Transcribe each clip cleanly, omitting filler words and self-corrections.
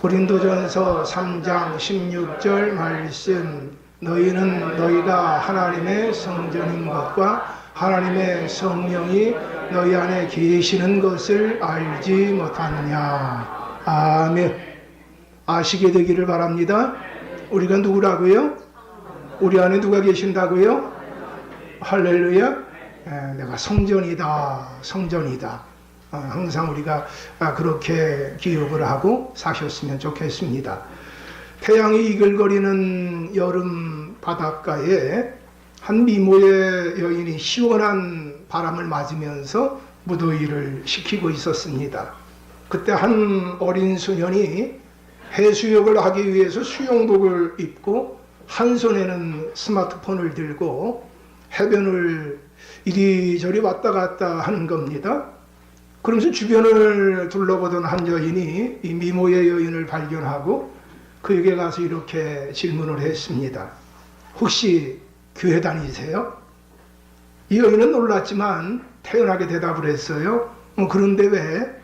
고린도전서 3장 16절 말씀, 너희는 너희가 하나님의 성전인 것과 하나님의 성령이 너희 안에 계시는 것을 알지 못하느냐. 아멘. 아시게 되기를 바랍니다. 우리가 누구라고요? 우리 안에 누가 계신다고요? 할렐루야. 내가 성전이다, 성전이다. 항상 우리가 그렇게 기억을 하고 사셨으면 좋겠습니다. 태양이 이글거리는 여름 바닷가에 한 미모의 여인이 시원한 바람을 맞으면서 무더위를 식히고 있었습니다. 그때 한 어린 소년이 해수욕을 하기 위해서 수영복을 입고 한 손에는 스마트폰을 들고 해변을 이리저리 왔다 갔다 하는 겁니다. 그러면서 주변을 둘러보던 한 여인이 이 미모의 여인을 발견하고 그에게 가서 이렇게 질문을 했습니다. 혹시 교회 다니세요? 이 여인은 놀랐지만 태연하게 대답을 했어요. 그런데 왜?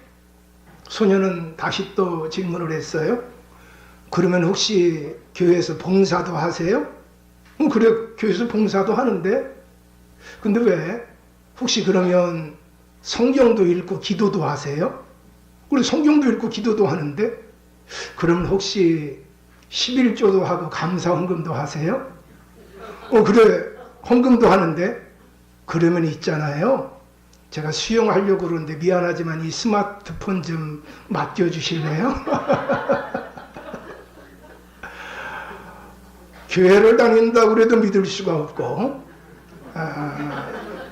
소녀는 다시 또 질문을 했어요. 그러면 혹시 교회에서 봉사도 하세요? 그래, 교회에서 봉사도 하는데. 근데 왜? 혹시 그러면 성경도 읽고 기도도 하세요? 그래, 성경도 읽고 기도도 하는데. 그러면 혹시 11조도 하고 감사 헌금도 하세요? 그래, 헌금도 하는데. 그러면 있잖아요, 제가 수영하려고 그러는데 미안하지만 이 스마트폰 좀 맡겨주실래요? 교회를 다닌다고 해도 믿을 수가 없고,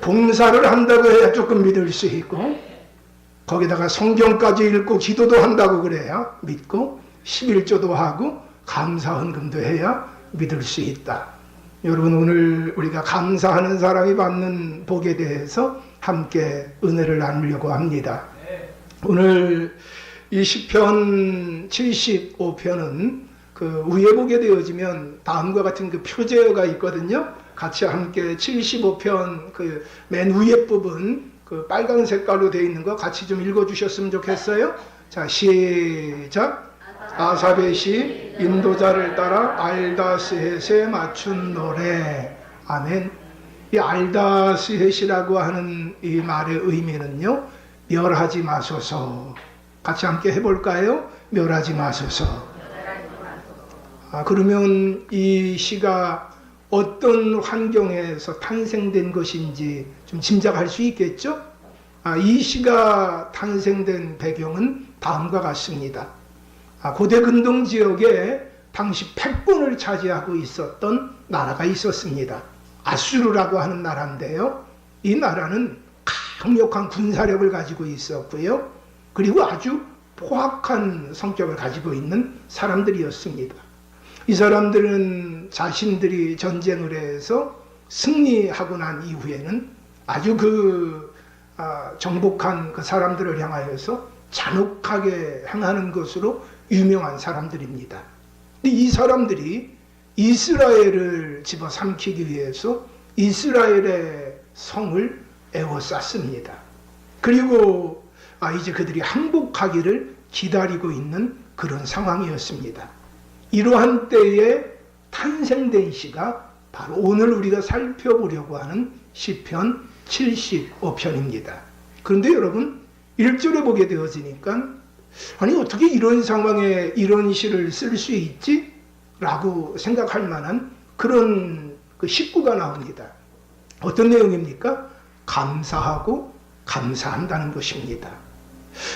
봉사를 한다고 해야 조금 믿을 수 있고, 거기다가 성경까지 읽고 기도도 한다고 그래야 믿고, 11조도 하고 감사 헌금도 해야 믿을 수 있다. 여러분, 오늘 우리가 감사하는 사람이 받는 복에 대해서 함께 은혜를 나누려고 합니다. 오늘 이 시편 75편은 그 위에 보게 되어지면 다음과 같은 그 표제어가 있거든요. 같이 함께 75편 그 맨 위에 부분 그 빨간 색깔로 되어 있는 거 같이 좀 읽어주셨으면 좋겠어요. 자, 시작. 아삽의 시, 인도자를 따라 알다스헷에 맞춘 노래. 아멘. 이 알다스헷이라고 하는 이 말의 의미는요, 멸하지 마소서. 같이 함께 해볼까요? 멸하지 마소서. 그러면 이 시가 어떤 환경에서 탄생된 것인지 좀 짐작할 수 있겠죠? 이 시가 탄생된 배경은 다음과 같습니다. 고대 근동 지역에 당시 패권을 차지하고 있었던 나라가 있었습니다. 아수르라고 하는 나라인데요, 이 나라는 강력한 군사력을 가지고 있었고요, 그리고 아주 포악한 성격을 가지고 있는 사람들이었습니다. 이 사람들은 자신들이 전쟁을 해서 승리하고 난 이후에는 아주 정복한 그 사람들을 향하여서 잔혹하게 행하는 것으로 유명한 사람들입니다. 근데 이 사람들이 이스라엘을 집어삼키기 위해서 이스라엘의 성을 에워쌌습니다. 그리고 이제 그들이 항복하기를 기다리고 있는 그런 상황이었습니다. 이러한 때에 탄생된 시가 바로 오늘 우리가 살펴보려고 하는 시편 75편입니다. 그런데 여러분, 1절에 보게 되어지니까 아니 어떻게 이런 상황에 이런 시를 쓸 수 있지? 라고 생각할 만한 그런 그 식구가 나옵니다. 어떤 내용입니까? 감사하고 감사한다는 것입니다.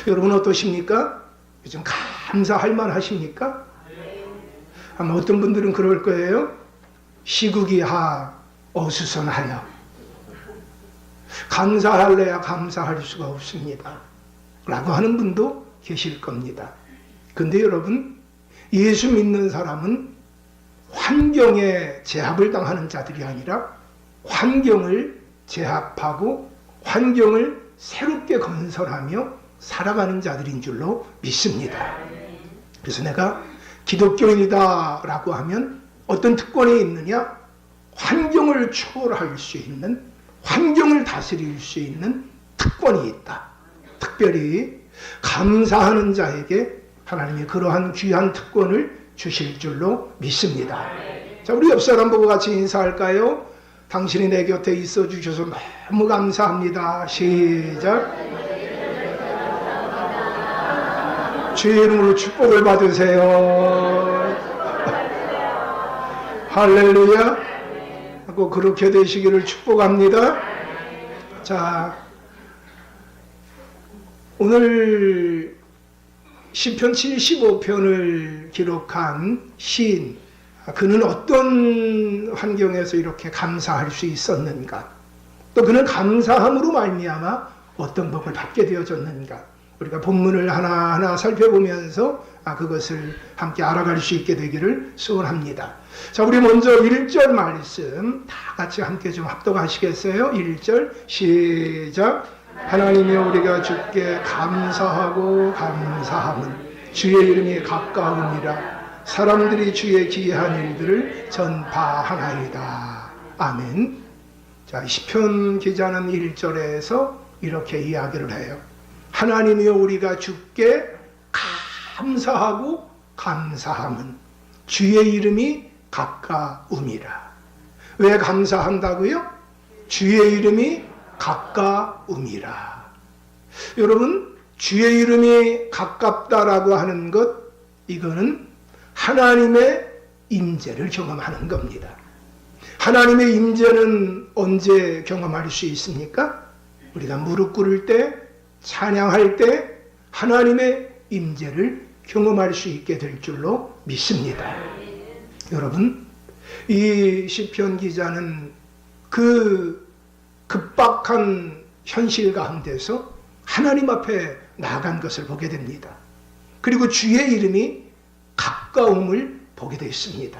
여러분 어떠십니까? 요즘 감사할 만하십니까? 아마 어떤 분들은 그럴 거예요. 시국이하 어수선하여 감사할래야 감사할 수가 없습니다 라고 하는 분도 계실 겁니다. 근데 여러분, 예수 믿는 사람은 환경에 제압을 당하는 자들이 아니라 환경을 제압하고 환경을 새롭게 건설하며 살아가는 자들인 줄로 믿습니다. 그래서 내가 기독교인이다 라고 하면 어떤 특권이 있느냐? 환경을 초월할 수 있는, 환경을 다스릴 수 있는 특권이 있다. 특별히 감사하는 자에게 하나님이 그러한 귀한 특권을 주실 줄로 믿습니다. 자, 우리 옆 사람 보고 같이 인사할까요? 당신이 내 곁에 있어 주셔서 너무 감사합니다. 시작. 주의 이름으로 축복을 받으세요. 할렐루야. 꼭 그렇게 되시기를 축복합니다. 자, 오늘 시편 75편을 기록한 시인, 그는 어떤 환경에서 이렇게 감사할 수 있었는가, 또 그는 감사함으로 말미암아 어떤 복을 받게 되어졌는가, 우리가 본문을 하나하나 살펴보면서 그것을 함께 알아갈 수 있게 되기를 소원합니다. 자, 우리 먼저 1절 말씀 다 같이 함께 좀 합독하시겠어요? 1절 시작. 하나님이여 우리가 주께 감사하고 감사함은 주의 이름이 가까움이라 사람들이 주의 기이한 일들을 전파하나이다. 아멘. 자, 시편 기자는 1절에서 이렇게 이야기를 해요. 하나님이여 우리가 주께 감사하고 감사함은 주의 이름이 가까움이라. 왜 감사한다고요? 주의 이름이 가까움이라. 여러분, 주의 이름이 가깝다라고 하는 것, 이거는 하나님의 임재를 경험하는 겁니다. 하나님의 임재는 언제 경험할 수 있습니까? 우리가 무릎 꿇을 때, 찬양할 때 하나님의 임재를 경험할 수 있게 될 줄로 믿습니다. 여러분, 이 시편 기자는 그 급박한 현실 가운데서 하나님 앞에 나아간 것을 보게 됩니다. 그리고 주의 이름이 가까움을 보게 되었습니다.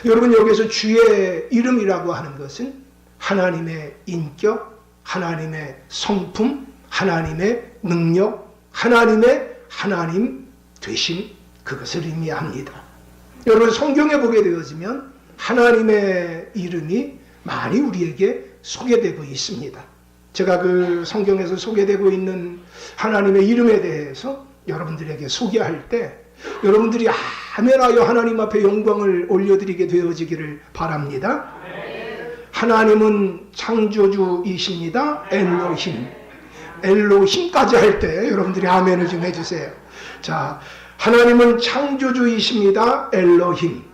여러분, 여기서 주의 이름이라고 하는 것은 하나님의 인격, 하나님의 성품, 하나님의 능력, 하나님의 하나님 되심, 그것을 의미합니다. 여러분, 성경에 보게 되어지면 하나님의 이름이 많이 우리에게 소개되고 있습니다. 제가 그 성경에서 소개되고 있는 하나님의 이름에 대해서 여러분들에게 소개할 때 여러분들이 아멘하여 하나님 앞에 영광을 올려드리게 되어지기를 바랍니다. 하나님은 창조주이십니다. 엘로힘. 엘로힘까지 할 때 여러분들이 아멘을 좀 해주세요. 자, 하나님은 창조주이십니다. 엘로힘.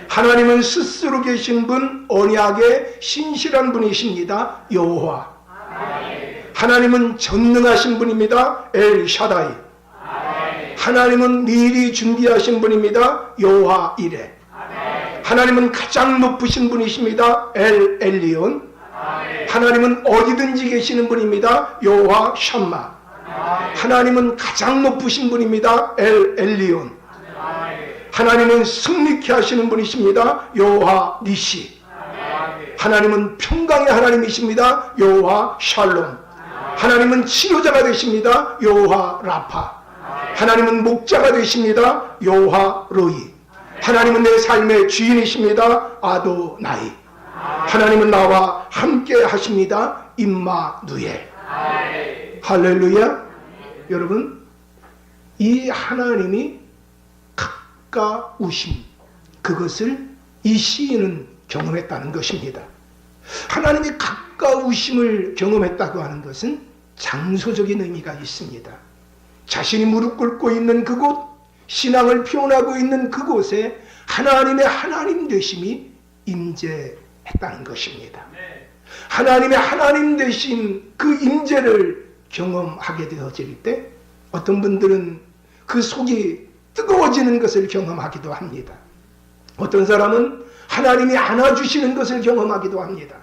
하나님은 스스로 계신 분, 언약의 신실한 분이십니다. 여호와. 하나님은 전능하신 분입니다. 엘샤다이. 하나님은 미리 준비하신 분입니다. 여호와 이레. 하나님은 가장 높으신 분이십니다. 엘리온. 하나님은 어디든지 계시는 분입니다. 여호와 샴마. 하나님은 가장 높으신 분입니다. 엘리온. 하나님은 승리케 하시는 분이십니다. 여호와 니시. 하나님은 평강의 하나님이십니다. 여호와 샬롬. 하나님은 치료자가 되십니다. 여호와 라파. 하나님은 목자가 되십니다. 여호와 로이. 하나님은 내 삶의 주인이십니다. 아도나이. 하나님은 나와 함께 하십니다. 임마누엘. 할렐루야. 여러분, 이 하나님이 가까우심, 그것을 이 시인은 경험했다는 것입니다. 하나님이 가까우심을 경험했다고 하는 것은 장소적인 의미가 있습니다. 자신이 무릎 꿇고 있는 그곳, 신앙을 표현하고 있는 그곳에 하나님의 하나님 되심이 임재했다는 것입니다. 하나님의 하나님 되신 그 임재를 경험하게 되어질 때 어떤 분들은 그 속이 뜨거워지는 것을 경험하기도 합니다. 어떤 사람은 하나님이 안아주시는 것을 경험하기도 합니다.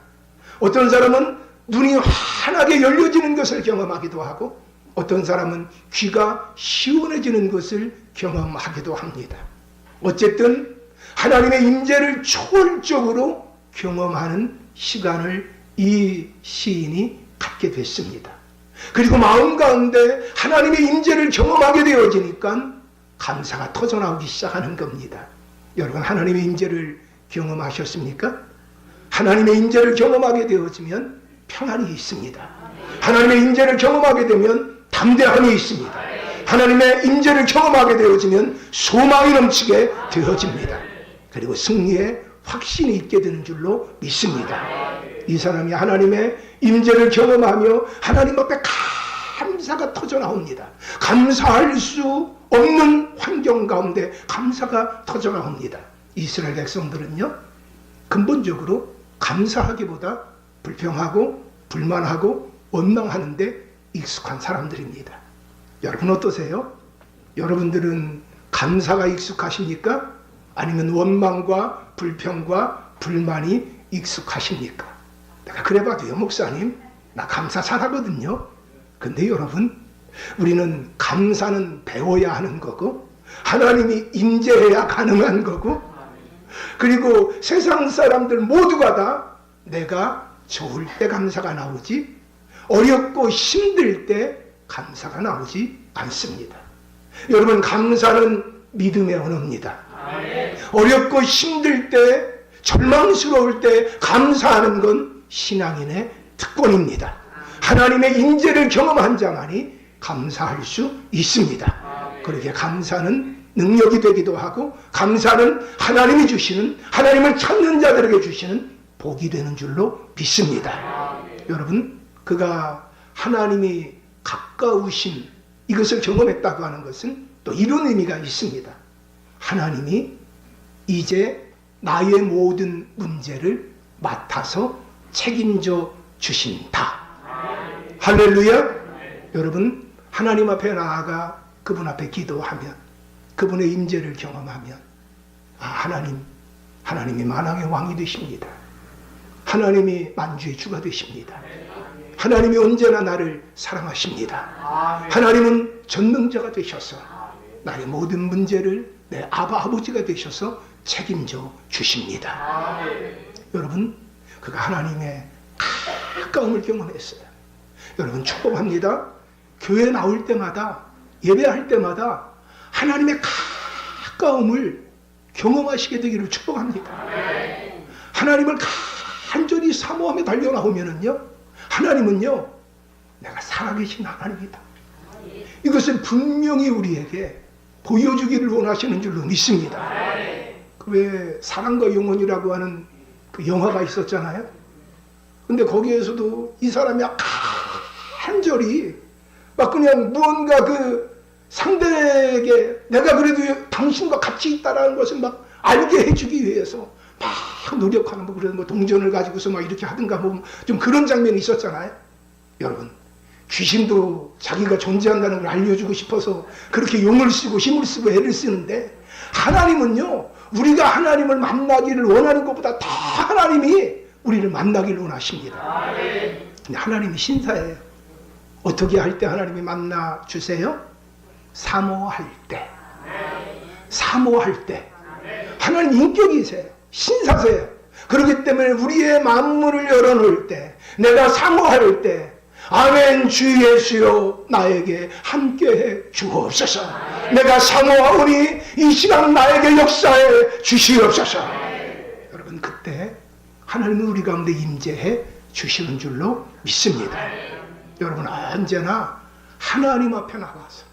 어떤 사람은 눈이 환하게 열려지는 것을 경험하기도 하고, 어떤 사람은 귀가 시원해지는 것을 경험하기도 합니다. 어쨌든 하나님의 임재를 초월적으로 경험하는 시간을 이 시인이 갖게 됐습니다. 그리고 마음 가운데 하나님의 임재를 경험하게 되어지니까 감사가 터져나오기 시작하는 겁니다. 여러분, 하나님의 임재를 경험하셨습니까? 하나님의 임재를 경험하게 되어지면 평안이 있습니다. 하나님의 임재를 경험하게 되면 담대함이 있습니다. 하나님의 임재를 경험하게 되어지면 소망이 넘치게 되어집니다. 그리고 승리에 확신이 있게 되는 줄로 믿습니다. 이 사람이 하나님의 임재를 경험하며 하나님 앞에 감사가 터져나옵니다. 감사할 수 없는 환경 가운데 감사가 터져나옵니다. 이스라엘 백성들은요, 근본적으로 감사하기보다 불평하고 불만하고 원망하는데 익숙한 사람들입니다. 여러분 어떠세요? 여러분들은 감사가 익숙하십니까? 아니면 원망과 불평과 불만이 익숙하십니까? 내가 그래봐도요, 목사님, 나 감사 잘하거든요. 근데 여러분, 우리는 감사는 배워야 하는 거고 하나님이 임재해야 가능한 거고, 그리고 세상 사람들 모두가 다 내가 좋을 때 감사가 나오지 어렵고 힘들 때 감사가 나오지 않습니다. 여러분, 감사는 믿음의 언어입니다. 어렵고 힘들 때, 절망스러울 때 감사하는 건 신앙인의 특권입니다. 하나님의 임재를 경험한 자만이 감사할 수 있습니다. 그렇게 감사는 능력이 되기도 하고, 감사는 하나님이 주시는, 하나님을 찾는 자들에게 주시는 복이 되는 줄로 믿습니다. 여러분, 그가 하나님이 가까우신 이것을 경험했다고 하는 것은 또 이런 의미가 있습니다. 하나님이 이제 나의 모든 문제를 맡아서 책임져 주신다. 할렐루야. 여러분, 하나님 앞에 나아가 그분 앞에 기도하면, 그분의 임재를 경험하면, 하나님이 만왕의 왕이 되십니다. 하나님이 만주의 주가 되십니다. 하나님이 언제나 나를 사랑하십니다. 하나님은 전능자가 되셔서 나의 모든 문제를 내 아버지가 되셔서 책임져 주십니다. 여러분, 그가 하나님의 가까움을 경험했어요. 여러분, 축복합니다. 교회 나올 때마다, 예배할 때마다 하나님의 가까움을 경험하시게 되기를 축복합니다. 하나님을 간절히 사모하며 달려나오면은요, 하나님은요, 내가 살아계신 하나님이다. 이것을 분명히 우리에게 보여주기를 원하시는 줄로 믿습니다. 왜 사랑과 영혼이라고 하는 그 영화가 있었잖아요. 근데 거기에서도 이 사람이 간절히 막 그냥 무언가 그 상대에게 내가 그래도 당신과 같이 있다라는 것을 막 알게 해주기 위해서 막 노력하는, 뭐 그런 뭐 동전을 가지고서 막 이렇게 하든가 뭐 좀 그런 장면이 있었잖아요. 여러분, 귀신도 자기가 존재한다는 걸 알려주고 싶어서 그렇게 용을 쓰고 힘을 쓰고 애를 쓰는데, 하나님은요, 우리가 하나님을 만나기를 원하는 것보다 더 하나님이 우리를 만나기를 원하십니다. 근데 하나님이 신사예요. 어떻게 할 때 하나님이 만나 주세요? 사모할 때. 사모할 때. 하나님 인격이세요. 신사세요. 그렇기 때문에 우리의 만물을 열어놓을 때, 내가 사모할 때, 아멘, 주 예수여 나에게 함께해 주옵소서. 내가 사모하오니 이 시간 나에게 역사해 주시옵소서. 여러분, 그때 하나님은 우리 가운데 임재해 주시는 줄로 믿습니다. 여러분, 언제나 하나님 앞에 나가서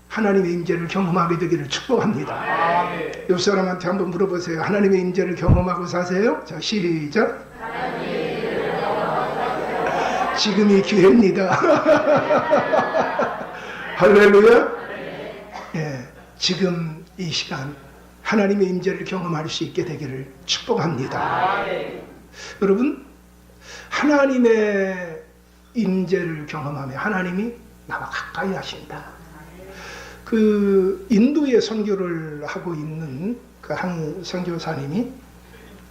하나님의 임재를 경험하게 되기를 축복합니다. 옆 사람한테 한번 물어보세요. 하나님의 임재를 경험하고 사세요? 자, 시작. 지금이 기회입니다. 할렐루야. 예, 지금 이 시간 하나님의 임재를 경험할 수 있게 되기를 축복합니다. 여러분, 하나님의 임재를 경험하며 하나님이 나와 가까이 하신다. 그 인도에 선교를 하고 있는 그 한 선교사님이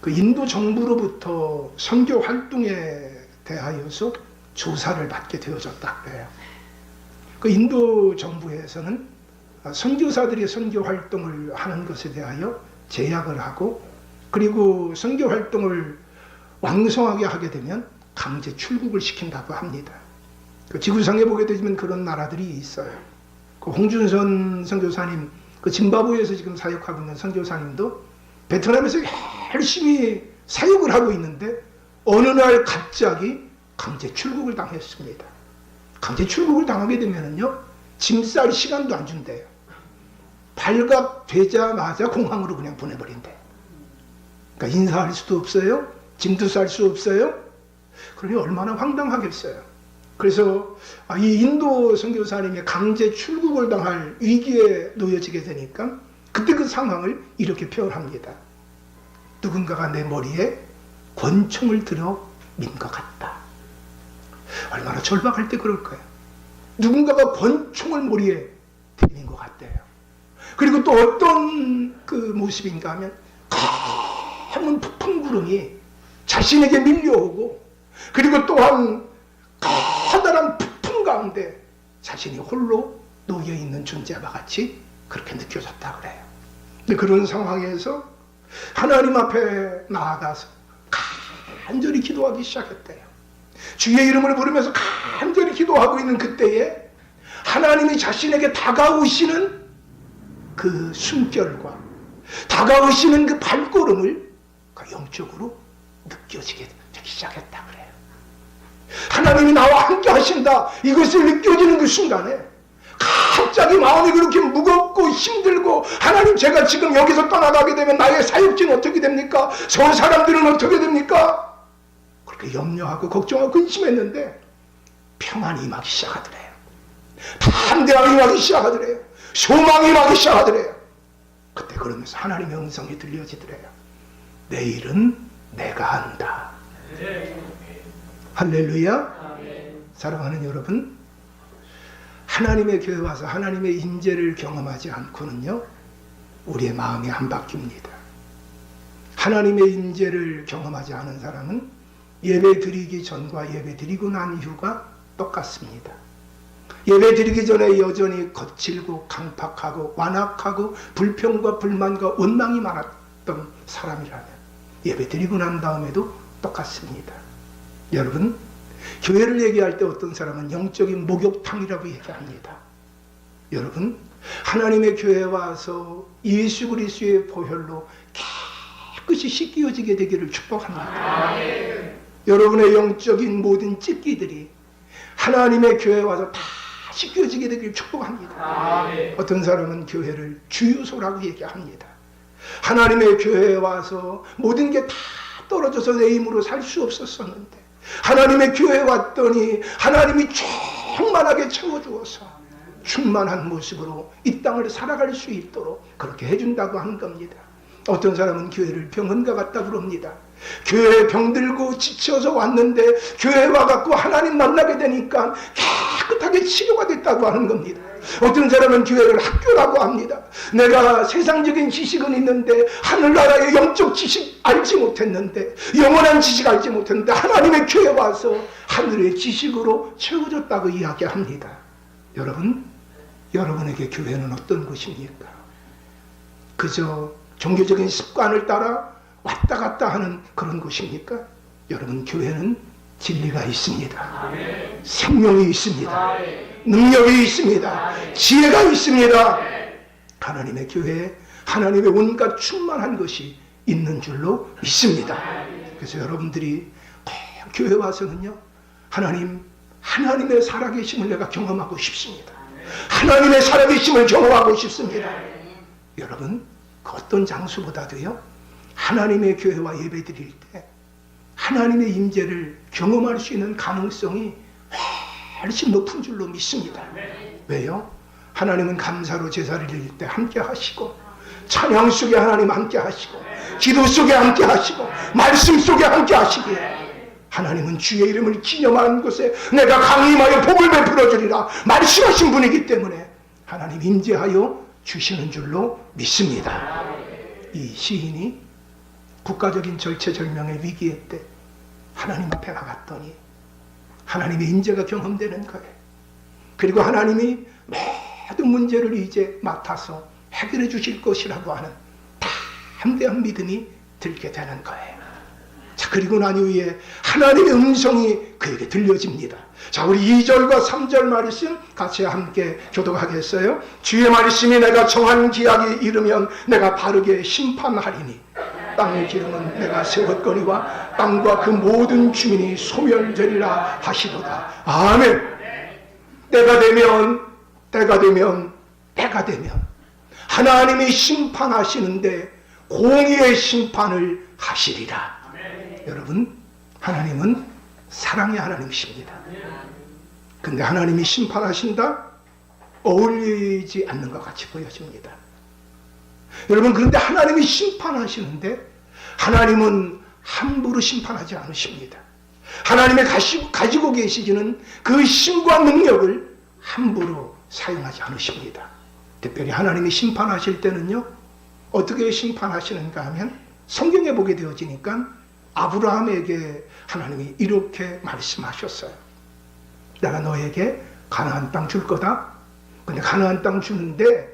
그 인도 정부로부터 선교 활동에 대하여서 조사를 받게 되어졌다 그래요. 그 인도 정부에서는 선교사들이 선교 활동을 하는 것에 대하여 제약을 하고, 그리고 선교 활동을 왕성하게 하게 되면 강제 출국을 시킨다고 합니다. 그 지구상에 보게 되면 그런 나라들이 있어요. 그 홍준선 선교사님, 그 짐바브웨에서 지금 사역하고 있는 선교사님도 베트남에서 열심히 사역을 하고 있는데 어느 날 갑자기 강제 출국을 당했습니다. 강제 출국을 당하게 되면요, 짐 쌀 시간도 안 준대요. 발각되자마자 공항으로 그냥 보내버린대. 그러니까 인사할 수도 없어요. 짐도 쌀 수 없어요. 그러니 얼마나 황당하겠어요. 그래서 이 인도 선교사님이 강제 출국을 당할 위기에 놓여지게 되니까 그때 그 상황을 이렇게 표현합니다. 누군가가 내 머리에 권총을 들어 민 것 같다. 얼마나 절박할 때 그럴 거예요. 누군가가 권총을 머리에 들인 것 같대요. 그리고 또 어떤 그 모습인가 하면 검은 부푼 구름이 자신에게 밀려오고, 그리고 또한 커다란 부푼 가운데 자신이 홀로 놓여있는 존재와 같이 그렇게 느껴졌다 그래요. 근데 그런 상황에서 하나님 앞에 나아가서 간절히 기도하기 시작했대요. 주의 이름을 부르면서 간절히 기도하고 있는 그때에 하나님이 자신에게 다가오시는 그 숨결과 다가오시는 그 발걸음을 영적으로 느껴지게 되기 시작했다 그래요. 하나님이 나와 함께 하신다, 이것을 느껴지는 그 순간에 갑자기 마음이 그렇게 무겁고 힘들고, 하나님 제가 지금 여기서 떠나가게 되면 나의 사역지는 어떻게 됩니까? 저 사람들은 어떻게 됩니까? 그렇게 염려하고 걱정하고 근심했는데 평안이 임하기 시작하더래요. 담대함이 임하기 시작하더래요. 소망이 임하기 시작하더래요. 그때 그러면서 하나님의 음성이 들려지더래요. 내일은 내가 한다. 할렐루야. 사랑하는 여러분, 하나님의 교회 와서 하나님의 임재를 경험하지 않고는요, 우리의 마음이 안 바뀝니다. 하나님의 임재를 경험하지 않은 사람은 예배 드리기 전과 예배 드리고 난 이후가 똑같습니다. 예배 드리기 전에 여전히 거칠고 강팍하고 완악하고 불평과 불만과 원망이 많았던 사람이라면 예배 드리고 난 다음에도 똑같습니다. 여러분, 교회를 얘기할 때 어떤 사람은 영적인 목욕탕이라고 얘기합니다. 여러분, 하나님의 교회에 와서 예수 그리스도의 보혈로 깨끗이 씻겨지게 되기를 축복합니다. 여러분의 영적인 모든 찢기들이 하나님의 교회에 와서 다 씻겨지게 되기를 축복합니다. 어떤 사람은 교회를 주유소라고 얘기합니다. 하나님의 교회에 와서 모든 게 다 떨어져서 내 힘으로 살 수 없었었는데 하나님의 교회에 왔더니 하나님이 충만하게 채워주어서 충만한 모습으로 이 땅을 살아갈 수 있도록 그렇게 해준다고 하는 겁니다. 어떤 사람은 교회를 병원과 같다 그럽니다. 교회에 병들고 지쳐서 왔는데 교회에 와갖고 하나님 만나게 되니까 깨끗하게 치료가 됐다고 하는 겁니다. 어떤 사람은 교회를 학교라고 합니다. 내가 세상적인 지식은 있는데 하늘나라의 영적 지식 알지 못했는데, 영원한 지식 알지 못했는데 하나님의 교회에 와서 하늘의 지식으로 채워졌다고 이야기합니다. 여러분, 여러분에게 교회는 어떤 곳입니까? 그저 종교적인 습관을 따라 왔다 갔다 하는 그런 곳입니까? 여러분, 교회는 진리가 있습니다. 생명이 있습니다. 능력이 있습니다. 지혜가 있습니다. 하나님의 교회에 하나님의 온갖 충만한 것이 있는 줄로 믿습니다. 그래서 여러분들이 꼭 교회 와서는요, 하나님의 살아계심을 내가 경험하고 싶습니다. 하나님의 살아계심을 경험하고 싶습니다. 여러분, 그 어떤 장소보다도요, 하나님의 교회와 예배 드릴 때 하나님의 임재를 경험할 수 있는 가능성이 훨씬 높은 줄로 믿습니다. 왜요? 하나님은 감사로 제사를 드릴 때 함께 하시고, 찬양 속에 하나님 함께 하시고, 기도 속에 함께 하시고, 말씀 속에 함께 하시기에 하나님은 주의 이름을 기념하는 곳에 내가 강림하여 복을 베풀어 주리라 말씀하신 분이기 때문에 하나님 임재하여 주시는 줄로 믿습니다. 이 시인이 국가적인 절체절명의 위기에 때 하나님 앞에 나갔더니 하나님의 임재가 경험되는 거예요. 그리고 하나님이 모든 문제를 이제 맡아서 해결해 주실 것이라고 하는 담대한 믿음이 들게 되는 거예요. 자, 그리고 난 이후에 하나님의 음성이 그에게 들려집니다. 자, 우리 2절과 3절 말씀 같이 함께 교독하겠어요? 주의 말씀이 내가 정한 기약이 이르면 내가 바르게 심판하리니 땅의 기름은 내가 세웠거니와 땅과 그 모든 주민이 소멸되리라 하시도다. 아멘. 때가 되면 때가 되면 하나님이 심판하시는데 공의의 심판을 하시리라. 여러분, 하나님은 사랑의 하나님이십니다. 근데 하나님이 심판하신다? 어울리지 않는 것 같이 보여집니다. 여러분, 그런데 하나님이 심판하시는데 하나님은 함부로 심판하지 않으십니다. 하나님의 가지고 계시기는 그 힘과 능력을 함부로 사용하지 않으십니다. 특별히 하나님이 심판하실 때는요, 어떻게 심판하시는가 하면 성경에 보게 되어지니까 아브라함에게 하나님이 이렇게 말씀하셨어요. 내가 너에게 가나안 땅 줄 거다. 근데 가나안 땅 주는데,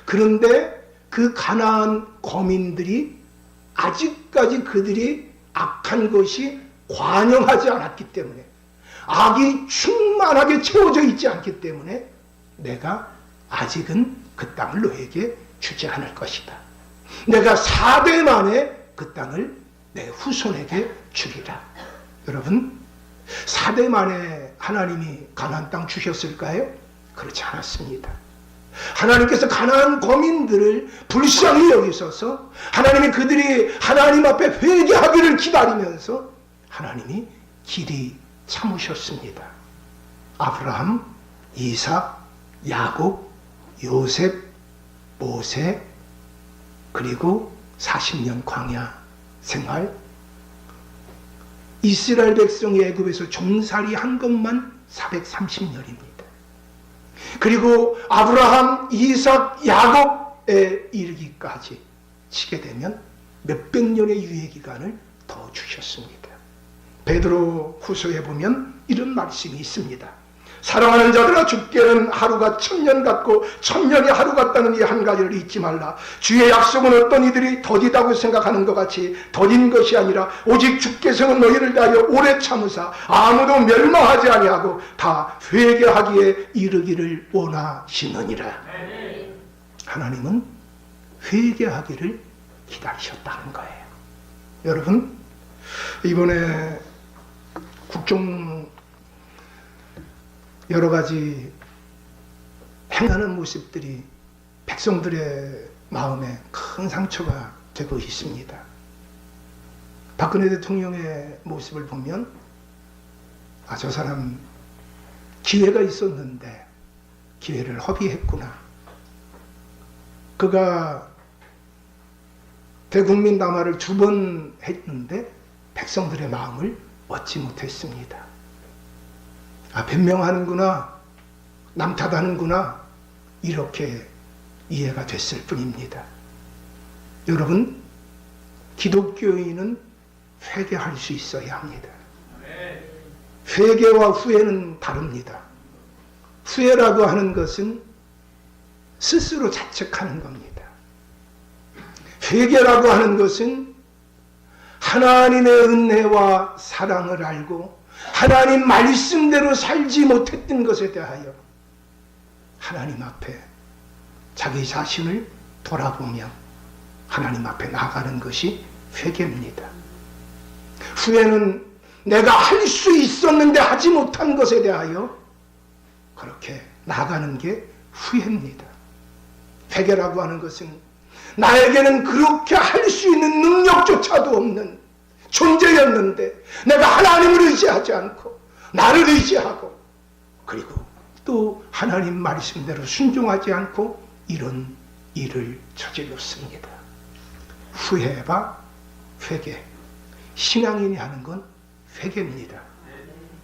그런데 그 가나안 거민들이 아직까지 그들이 악한 것이 관영하지 않았기 때문에, 악이 충만하게 채워져 있지 않기 때문에 내가 아직은 그 땅을 너에게 주지 않을 것이다. 내가 4대 만에 그 땅을 내 후손에게 주리라. 여러분, 4대 만에 하나님이 가나안 땅 주셨을까요? 그렇지 않았습니다. 하나님께서 가나안 거민들을 불쌍히 여기셔서 하나님이 그들이 하나님 앞에 회개하기를 기다리면서 하나님이 길이 참으셨습니다. 아브라함, 이삭, 야곱, 요셉, 모세, 그리고 40년 광야 생활, 이스라엘 백성이 애굽에서 종살이 한 것만 430년입니다. 그리고 아브라함, 이삭, 야곱에 이르기까지 치게 되면 몇백 년의 유예 기간을 더 주셨습니다. 베드로 후서에 보면 이런 말씀이 있습니다. 사랑하는 자들아, 주께는 하루가 1000년 같고 1000년이 하루 같다는 이 한 가지를 잊지 말라. 주의 약속은 어떤 이들이 더디다고 생각하는 것 같이 더딘 것이 아니라 오직 주께서는 너희를 다하여 오래 참으사 아무도 멸망하지 아니하고 다 회개하기에 이르기를 원하시느니라. 하나님은 회개하기를 기다리셨다는 거예요. 여러분, 이번에 국정 여러 가지 행하는 모습들이 백성들의 마음에 큰 상처가 되고 있습니다. 박근혜 대통령의 모습을 보면 저 사람 기회가 있었는데 기회를 허비했구나. 그가 대국민 담화를 2번 했는데 백성들의 마음을 얻지 못했습니다. 변명하는구나, 남 탓하는구나, 이렇게 이해가 됐을 뿐입니다. 여러분, 기독교인은 회개할 수 있어야 합니다. 회개와 후회는 다릅니다. 후회라고 하는 것은 스스로 자책하는 겁니다. 회개라고 하는 것은 하나님의 은혜와 사랑을 알고 하나님 말씀대로 살지 못했던 것에 대하여 하나님 앞에 자기 자신을 돌아보며 하나님 앞에 나가는 것이 회개입니다. 후회는 내가 할 수 있었는데 하지 못한 것에 대하여 그렇게 나가는 게 후회입니다. 회개라고 하는 것은 나에게는 그렇게 할 수 있는 능력조차도 없는 존재였는데 내가 하나님을 의지하지 않고 나를 의지하고 그리고 또 하나님 말씀대로 순종하지 않고 이런 일을 저질렀습니다. 후회와 회개, 신앙인이 하는 건 회개입니다.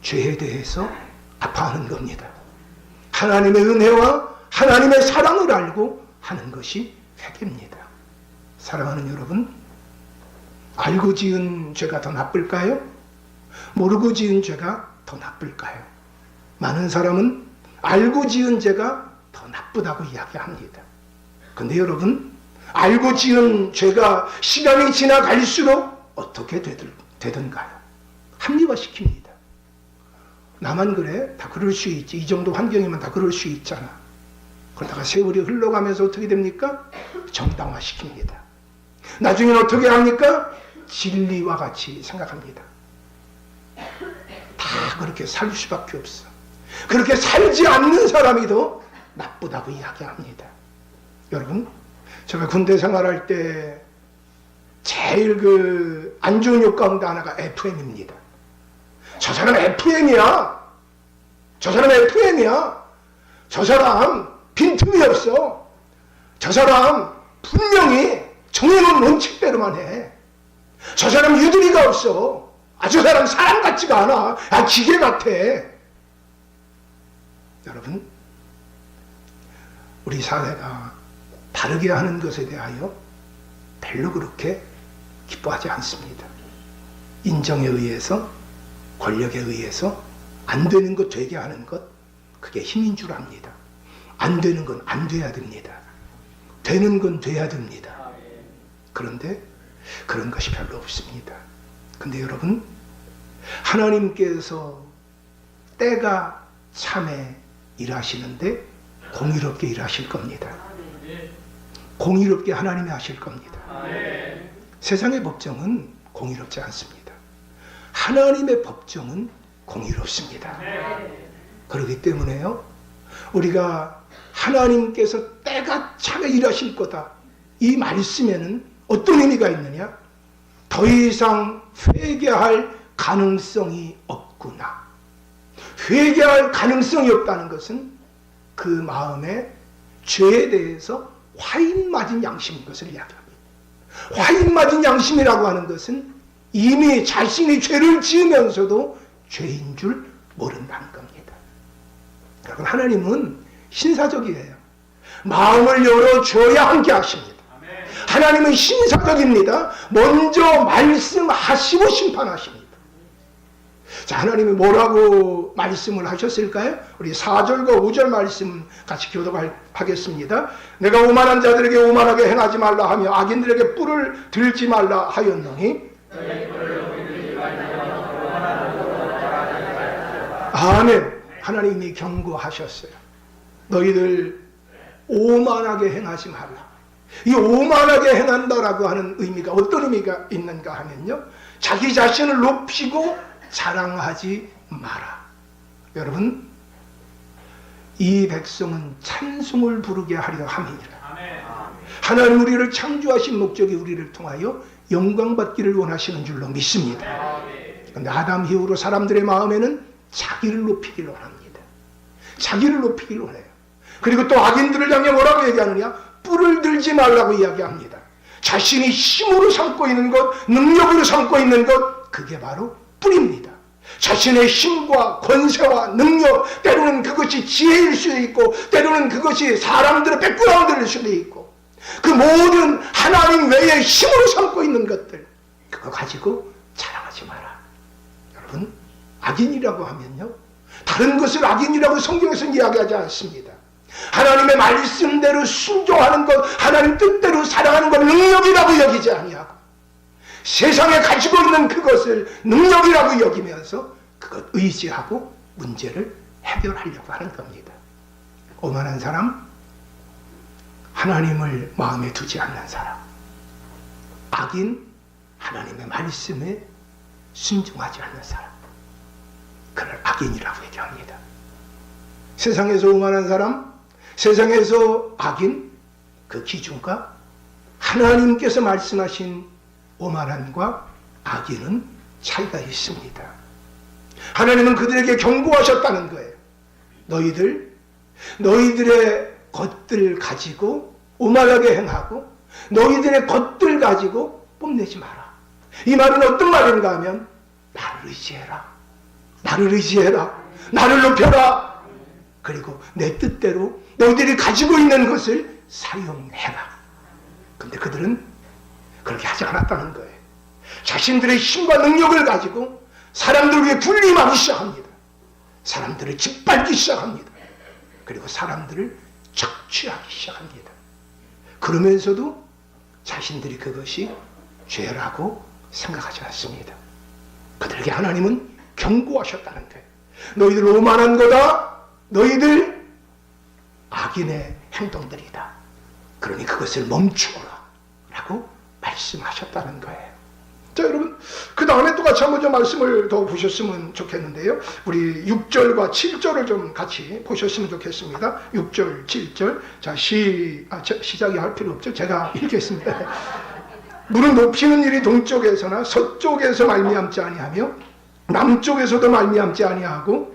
죄에 대해서 아파하는 겁니다. 하나님의 은혜와 하나님의 사랑을 알고 하는 것이 회개입니다. 사랑하는 여러분, 알고 지은 죄가 더 나쁠까요? 모르고 지은 죄가 더 나쁠까요? 많은 사람은 알고 지은 죄가 더 나쁘다고 이야기합니다. 근데 여러분, 알고 지은 죄가 시간이 지나갈수록 어떻게 되던가요? 합리화시킵니다. 나만 그래? 다 그럴 수 있지. 이 정도 환경이면 다 그럴 수 있잖아. 그러다가 세월이 흘러가면서 어떻게 됩니까? 정당화시킵니다. 나중에는 어떻게 합니까? 진리와 같이 생각합니다. 다 그렇게 살 수밖에 없어. 그렇게 살지 않는 사람이 더 나쁘다고 이야기합니다. 여러분, 제가 군대 생활할 때 제일 안 좋은 욕 가운데 하나가 FM입니다. 저 사람 FM이야. 저 사람 FM이야. 저 사람 빈틈이 없어. 저 사람 분명히 정해놓은 원칙대로만 해. 저 사람 유두리가 없어. 저 사람 사람 같지가 않아. 기계 같아. 여러분, 우리 사회가 바르게 하는 것에 대하여 별로 그렇게 기뻐하지 않습니다. 인정에 의해서, 권력에 의해서 안 되는 것 되게 하는 것, 그게 힘인 줄 압니다. 안 되는 건 안 돼야 됩니다. 되는 건 돼야 됩니다. 그런데 그런 것이 별로 없습니다. 근데 여러분, 하나님께서 때가 참에 일하시는데 공의롭게 일하실 겁니다. 공의롭게 하나님이 하실 겁니다. 세상의 법정은 공의롭지 않습니다. 하나님의 법정은 공의롭습니다. 그렇기 때문에요, 우리가 하나님께서 때가 참에 일하실 거다, 이 말씀에는 어떤 의미가 있느냐? 더 이상 회개할 가능성이 없구나. 회개할 가능성이 없다는 것은 그 마음에 죄에 대해서 화인 맞은 양심인 것을 이야기합니다. 화인 맞은 양심이라고 하는 것은 이미 자신이 죄를 지으면서도 죄인 줄 모른다는 겁니다. 여러분, 하나님은 신사적이에요. 마음을 열어줘야 함께 하십니다. 하나님은 신사적입니다. 먼저 말씀하시고 심판하십니다. 자, 하나님이 뭐라고 말씀을 하셨을까요? 우리 4절과 5절 말씀 같이 교독하겠습니다. 내가 오만한 자들에게 오만하게 행하지 말라 하며 악인들에게 뿔을 들지 말라 하였노니, 아멘. 하나님이 경고하셨어요. 너희들 오만하게 행하지 말라. 이 오만하게 행한다라고 하는 의미가 어떤 의미가 있는가 하면요, 자기 자신을 높이고 자랑하지 마라. 여러분, 이 백성은 찬송을 부르게 하려 함이니라. 하나님 우리를 창조하신 목적이 우리를 통하여 영광받기를 원하시는 줄로 믿습니다. 그런데 아담 이후로 사람들의 마음에는 자기를 높이기를 원합니다. 자기를 높이기를 원해요. 그리고 또 악인들을 향해 뭐라고 얘기하느냐? 뿔을 들지 말라고 이야기합니다. 자신이 힘으로 삼고 있는 것, 능력으로 삼고 있는 것, 그게 바로 뿔입니다. 자신의 힘과 권세와 능력, 때로는 그것이 지혜일 수도 있고, 때로는 그것이 사람들의 백그라운드일 수도 있고, 그 모든 하나님 외에 힘으로 삼고 있는 것들, 그거 가지고 자랑하지 마라. 여러분, 악인이라고 하면요, 다른 것을 악인이라고 성경에서는 이야기하지 않습니다. 하나님의 말씀대로 순종하는 것, 하나님 뜻대로 살아가는 것 능력이라고 여기지 아니하고, 세상에 가지고 있는 그것을 능력이라고 여기면서 그것 의지하고 문제를 해결하려고 하는 겁니다. 오만한 사람, 하나님을 마음에 두지 않는 사람, 악인, 하나님의 말씀에 순종하지 않는 사람, 그를 악인이라고 얘기합니다. 세상에서 오만한 사람, 세상에서 악인, 그 기준과 하나님께서 말씀하신 오만함과 악인은 차이가 있습니다. 하나님은 그들에게 경고하셨다는 거예요. 너희들의 것들 가지고 오만하게 행하고 너희들의 것들 가지고 뽐내지 마라. 이 말은 어떤 말인가 하면, 나를 의지해라. 나를 의지해라. 나를 높여라. 그리고 내 뜻대로 너희들이 가지고 있는 것을 사용해라. 근데 그들은 그렇게 하지 않았다는 거예요. 자신들의 힘과 능력을 가지고 사람들 위해 군림하기 시작합니다. 사람들을 짓밟기 시작합니다. 그리고 사람들을 착취하기 시작합니다. 그러면서도 자신들이 그것이 죄라고 생각하지 않습니다. 그들에게 하나님은 경고하셨다는 거예요. 너희들 오만한 거다. 너희들 악인의 행동들이다. 그러니 그것을 멈추어라 라고 말씀하셨다는 거예요. 자, 여러분, 그 다음에 또 같이 한번 좀 말씀을 더 보셨으면 좋겠는데요. 우리 6절과 7절을 좀 같이 보셨으면 좋겠습니다. 6절, 7절. 자, 시작이 할 필요 없죠. 제가 읽겠습니다. 무릎 높이는 일이 동쪽에서나 서쪽에서 말미암지 아니하며 남쪽에서도 말미암지 아니하고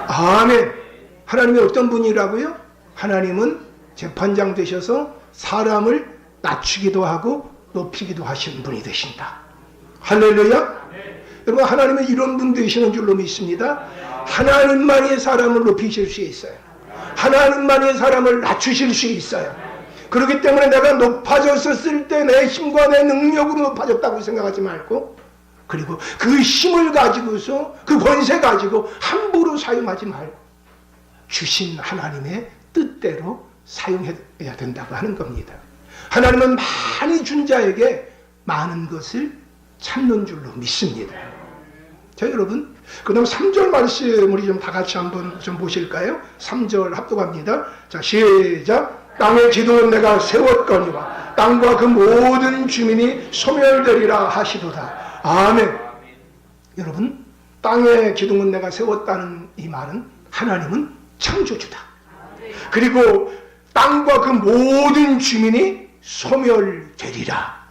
아멘. 하나님이 어떤 분이라고요? 하나님은 재판장 되셔서 사람을 낮추기도 하고 높이기도 하시는 분이 되신다. 할렐루야. 여러분, 하나님은 이런 분 되시는 줄로 믿습니다. 하나님만이 사람을 높이실 수 있어요. 하나님만이 사람을 낮추실 수 있어요. 그렇기 때문에 내가 높아졌었을 때 내 힘과 내 능력으로 높아졌다고 생각하지 말고, 그리고 그 힘을 가지고서 그 권세 가지고 함부로 사용하지 말고 주신 하나님의 뜻대로 사용해야 된다고 하는 겁니다. 하나님은 많이 준 자에게 많은 것을 찾는 줄로 믿습니다. 자, 여러분, 그 다음 3절 말씀 우리 좀 다 같이 한번 좀 보실까요? 3절 합독합니다. 자, 시작. 땅의 기둥은 내가 세웠거니와 땅과 그 모든 주민이 소멸되리라 하시도다. 아멘. 여러분, 땅의 기둥은 내가 세웠다는 이 말은 하나님은 창조주다. 그리고 땅과 그 모든 주민이 소멸되리라.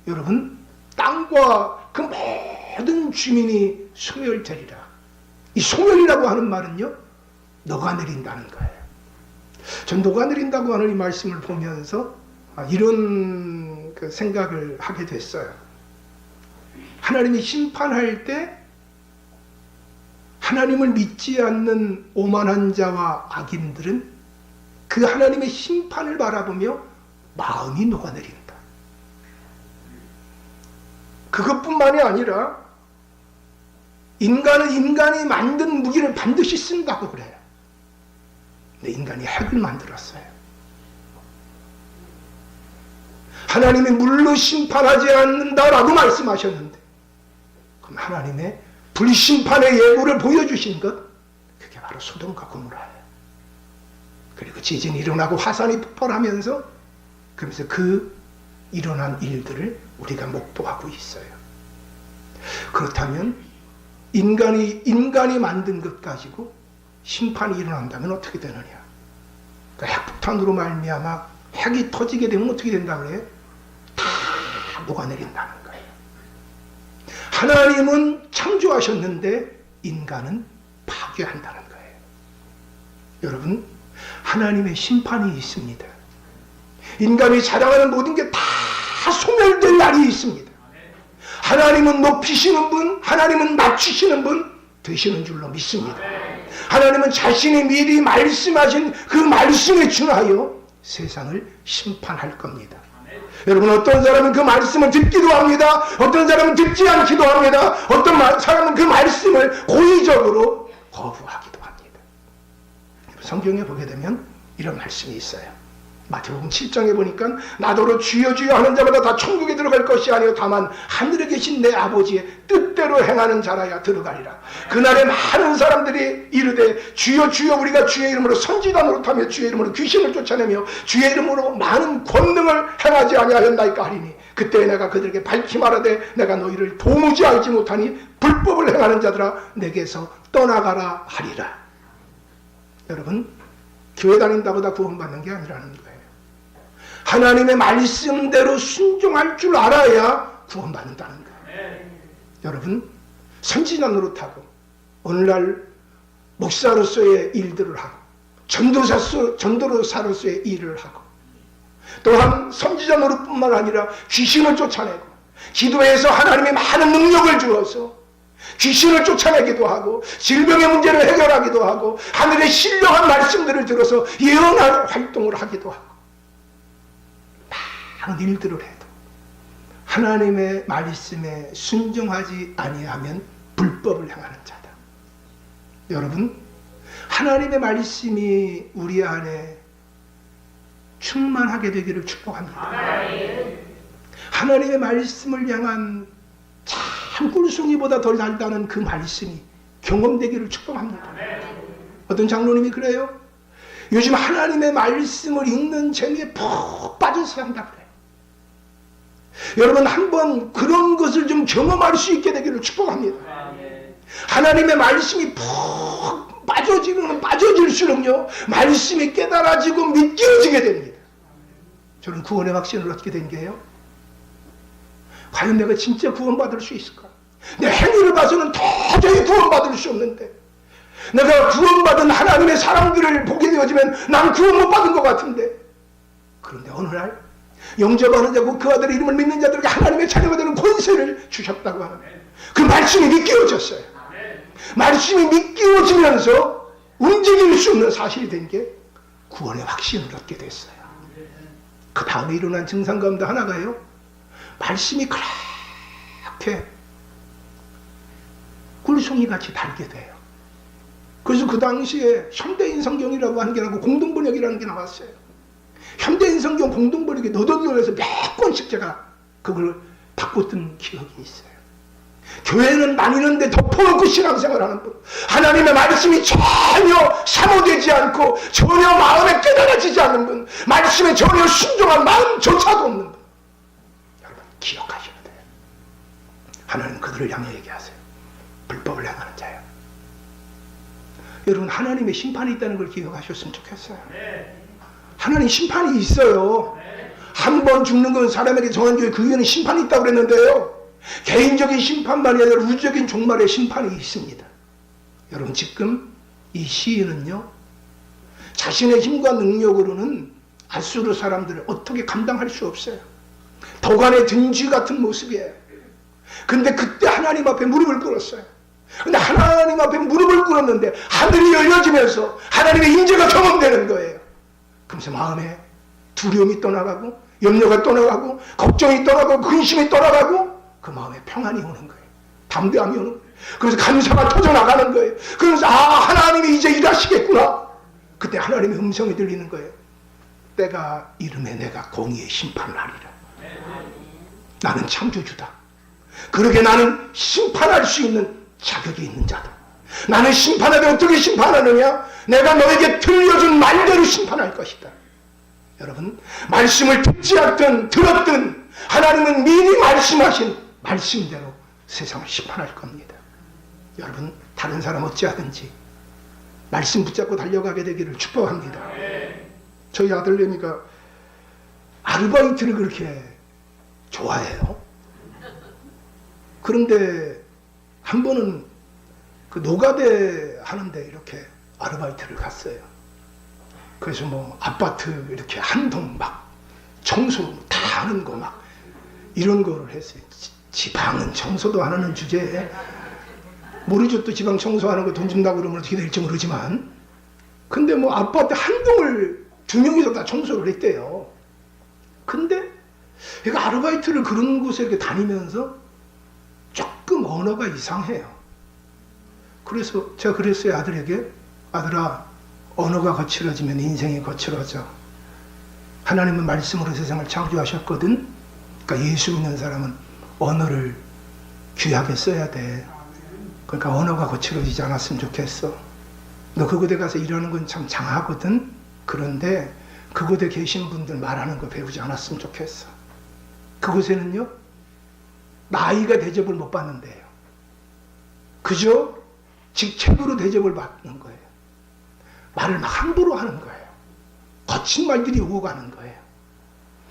여러분, 땅과 그 모든 주민이 소멸되리라. 이 소멸이라고 하는 말은요, 녹아내린다는 거예요. 전 녹아내린다고 하는 이 말씀을 보면서 이런 그 생각을 하게 됐어요. 하나님이 심판할 때 하나님을 믿지 않는 오만한 자와 악인들은 그 하나님의 심판을 바라보며 마음이 녹아내린다. 그것뿐만이 아니라 인간은 인간이 만든 무기를 반드시 쓴다고 그래요. 근데 인간이 핵을 만들었어요. 하나님이 물로 심판하지 않는다라고 말씀하셨는데, 그럼 하나님의 불심판의 예고를 보여주신 것, 그게 바로 소돔과 고모라예요. 그리고 지진이 일어나고 화산이 폭발하면서, 그러면서 그 일어난 일들을 우리가 목도하고 있어요. 그렇다면 인간이 만든 것 가지고 심판이 일어난다면 어떻게 되느냐? 그러니까 핵폭탄으로 말미암아 핵이 터지게 되면 어떻게 된다 그래요? 다 녹아내린다는 거예요. 하나님은 창조하셨는데 인간은 파괴한다는 거예요. 여러분, 하나님의 심판이 있습니다. 인간이 자랑하는 모든 게 다 소멸될 날이 있습니다. 하나님은 높이시는 분, 하나님은 낮추시는 분 되시는 줄로 믿습니다. 하나님은 자신이 미리 말씀하신 그 말씀에 준하여 세상을 심판할 겁니다. 여러분, 어떤 사람은 그 말씀을 듣기도 합니다. 어떤 사람은 듣지 않기도 합니다. 어떤 사람은 그 말씀을 고의적으로 거부하기도 합니다. 성경에 보게 되면 이런 말씀이 있어요. 마태복음 7장에 보니까 나더러 주여 주여 하는 자마다 다 천국에 들어갈 것이 아니요 다만 하늘에 계신 내 아버지의 뜻대로 행하는 자라야 들어가리라. 그날에 많은 사람들이 이르되 주여 주여 우리가 주의 이름으로 선지자 노릇하며 주의 이름으로 귀신을 쫓아내며 주의 이름으로 많은 권능을 행하지 아니하였나이까 하리니 그때 내가 그들에게 밝히 말하되 내가 너희를 도무지 알지 못하니 불법을 행하는 자들아 내게서 떠나가라 하리라. 여러분, 교회 다닌다고 다 구원받는 게 아니라는 거예요. 하나님의 말씀대로 순종할 줄 알아야 구원받는다는 거예요. 여러분, 선지자 노릇하고 오늘날 목사로서의 일들을 하고 전도사로서의 일을 하고 또한 선지자 노릇뿐만 아니라 귀신을 쫓아내고 기도해서 하나님의 많은 능력을 주어서 귀신을 쫓아내기도 하고 질병의 문제를 해결하기도 하고 하늘의 신령한 말씀들을 들어서 예언할 활동을 하기도 하고 많은 일들을 해도 하나님의 말씀에 순종하지 아니하면 불법을 행하는 자다. 여러분, 하나님의 말씀이 우리 안에 충만하게 되기를 축복합니다. 하나님의 말씀을 향한 참 꿀송이보다 더 달다는 그 말씀이 경험되기를 축복합니다. 어떤 장로님이 그래요. 요즘 하나님의 말씀을 읽는 재미에 푹 빠져서 한다 그래요. 여러분 한번 그런 것을 좀 경험할 수 있게 되기를 축복합니다. 하나님의 말씀이 푹 빠져질수록요 말씀이 깨달아지고 믿겨지게 됩니다. 저는 구원의 확신을 얻게 된 게요, 과연 내가 진짜 구원받을 수 있을까? 내 행위를 봐서는 도저히 구원받을 수 없는데, 내가 구원받은 하나님의 사람들을 보게 되어지면 난 구원 못 받은 것 같은데, 그런데 어느 날 영접하는 자고 그 아들의 이름을 믿는 자들에게 하나님의 자녀가 되는 권세를 주셨다고 하는 그 말씀이 믿겨졌어요. 말씀이 믿겨지면서 움직일 수 없는 사실이 된 게 구원의 확신을 얻게 됐어요. 그 다음에 일어난 증상 가운데 하나가요, 말씀이 그렇게 꿀송이같이 달게 돼요. 그래서 그 당시에 현대인 성경이라고 하는 게 나고 공동번역이라는 게 나왔어요. 현대인 성경 공동번역에 너덜너덜해서 몇 권씩 제가 그걸 바꿨던 기억이 있어요. 교회는 나뉘는데 덮어놓고 신앙생활하는 분, 하나님의 말씀이 전혀 사모되지 않고 전혀 마음에 깨달아지지 않는 분, 말씀에 전혀 순종한 마음조차도 없는 분, 여러분 기억하셔야 돼요. 하나님 그들을 향해 얘기하세요. 불법을 행하는 자예요. 여러분 하나님의 심판이 있다는 걸 기억하셨으면 좋겠어요. 하나님 심판이 있어요. 한 번 죽는 건 사람에게 정한 교회 그 위에는 심판이 있다고 그랬는데요, 개인적인 심판만이 아니라 우주적인 종말의 심판이 있습니다. 여러분 지금 이 시인은요, 자신의 힘과 능력으로는 아수르 사람들을 어떻게 감당할 수 없어요. 도간의 등쥐 같은 모습이에요. 근데 그때 하나님 앞에 무릎을 꿇었어요. 근데 하나님 앞에 무릎을 꿇었는데 하늘이 열려지면서 하나님의 임재가 경험되는 거예요. 그러면서 마음에 두려움이 떠나가고 염려가 떠나가고 걱정이 떠나가고 근심이 떠나가고 그 마음에 평안이 오는 거예요. 담대함이 오는 거예요. 그래서 감사가 터져나가는 거예요. 그래서 하나님이 이제 일하시겠구나. 그때 하나님의 음성이 들리는 거예요. 때가 이름에 내가 공의의 심판을 하리라. 나는 창조주다. 그러게 나는 심판할 수 있는 자격이 있는 자다. 나는 심판하되 어떻게 심판하느냐? 내가 너에게 들려준 말대로 심판할 것이다. 여러분 말씀을 듣지 않든 들었든 하나님은 미리 말씀하신 말씀대로 세상을 심판할 겁니다. 여러분 다른 사람 어찌하든지 말씀 붙잡고 달려가게 되기를 축복합니다. 저희 아들내미가 아르바이트를 그렇게 좋아해요. 그런데 한 번은 그 노가대 하는데 이렇게 아르바이트를 갔어요. 그래서 뭐 아파트 이렇게 한 동 막 청소 다 하는 거 막 이런 거를 했어요. 지방은 청소도 안 하는 주제에, 모르죠 또 지방 청소하는 거 돈 준다고 그러면 어떻게 될지 모르지만, 근데 뭐 아파트 한 동을 2명이서 다 청소를 했대요. 근데 얘가 아르바이트를 그런 곳에 이렇게 다니면서 조금 언어가 이상해요. 그래서 제가 그랬어요, 아들에게. 아들아, 언어가 거칠어지면 인생이 거칠어져. 하나님은 말씀으로 세상을 창조하셨거든. 그러니까 예수 믿는 사람은 언어를 귀하게 써야 돼. 그러니까 언어가 거칠어지지 않았으면 좋겠어. 너 그곳에 가서 일하는 건 참 장하거든. 그런데 그곳에 계신 분들 말하는 거 배우지 않았으면 좋겠어. 그곳에는요, 나이가 대접을 못 받는데요. 그저 직책으로 대접을 받는 거예요. 말을 막 함부로 하는 거예요. 거친 말들이 오고 가는 거예요.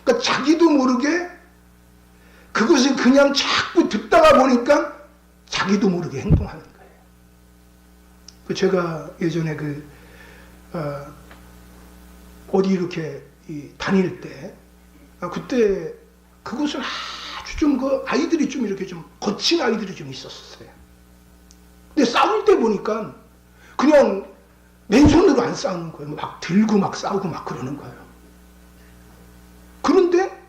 그러니까 자기도 모르게 그것을 그냥 자꾸 듣다가 보니까 자기도 모르게 행동하는 거예요. 제가 예전에 어디 이렇게 다닐 때, 그때 그곳은 아주 좀 아이들이 좀 이렇게 좀 거친 아이들이 좀 있었어요. 근데 싸울 때 보니까 그냥 맨손으로 안 싸우는 거예요. 막 들고 막 싸우고 막 그러는 거예요. 그런데